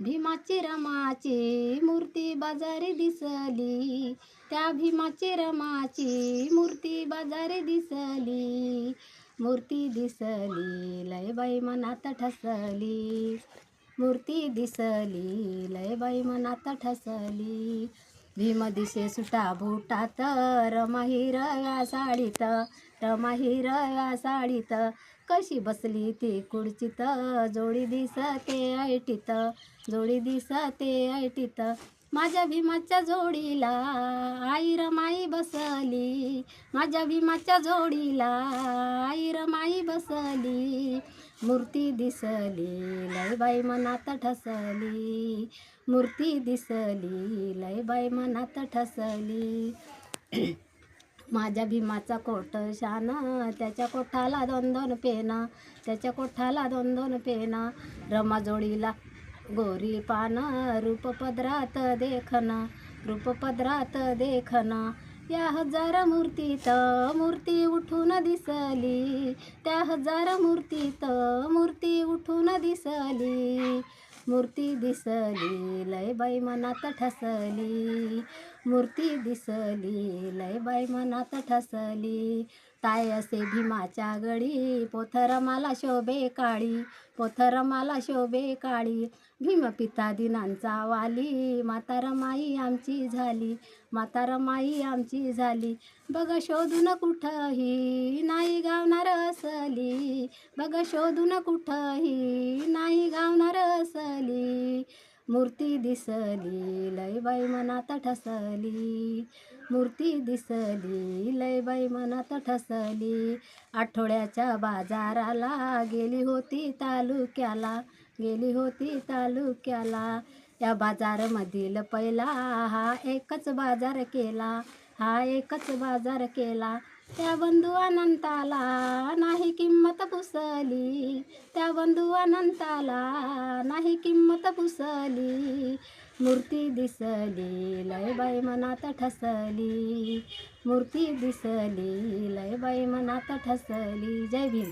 भीमाची रमाची मूर्ती बाजारी दिसली, त्या भीमाची रमाची मूर्ती बाजारी दिसली. मूर्ती दिसली लय बाई मनात ठसली, मूर्ती दिसली लय बाई मनात ठसली. भीम दिसे सुटा बुटात, रमा हिरव्या साडीत, रमा हिरव्या साडीत. कशी बसली ती खुर्चीत, जोडी दिसते ऐटीत, जोडी दिसते ऐटीत. माझ्या भीमाच्या जोडीला आई रमाई बसली, माझ्या भीमाच्या जोडीला आई रमाई बसली. मूर्ती दिसली लय बाई मनात ठसली, मूर्ती दिसली लय बाई मनात ठसली. माझ्या भीमाचा कोट शान, त्याच्या कोठाला दोन दोन पेन, त्याच्या कोठाला दोन दोन पेन. रमा जोडीला गोरी पान, रूप पदरात देखन, रूप पदरात देखन. या हजार मूर्तीत मूर्ती उठून दिसली, त्या हजार मूर्तीत मूर्ती उठून दिसली. मूर्ती दिसली लय बाई मनात ठसली, मूर्ती दिसली लय बाई मनात ठसली. ताय असे भीमाच्या गळी, पोथर मला शोभे काळी, पोथर मला शोभे काळी. भीम पिता दिनांचा वाली, माता रमाई आमची झाली, माता रमाई आमची झाली. बघ शोधून कुठंही नाही गावणार असली, बघ शोधून कुठंही नाही गावणार असली. मूर्ती दिसली लय बाई मनात ठसली, मूर्ती दिसली लय बाई मनात ठसली. आठवड्याच्या बाजाराला गेली होती तालुक्याला, गेली होती तालुक्याला. या बाजारमधील पहिला हा एकच बाजार केला, हा एकच बाजार केला. त्या बंधू अनंताला नाही किंमत पुसली, त्या बंधू अनंताला नाही किंमत पुसली. मूर्ती दिसली लय बाई मनात ठसली, मूर्ती दिसली लय बाई मनात ठसली. जय भीम.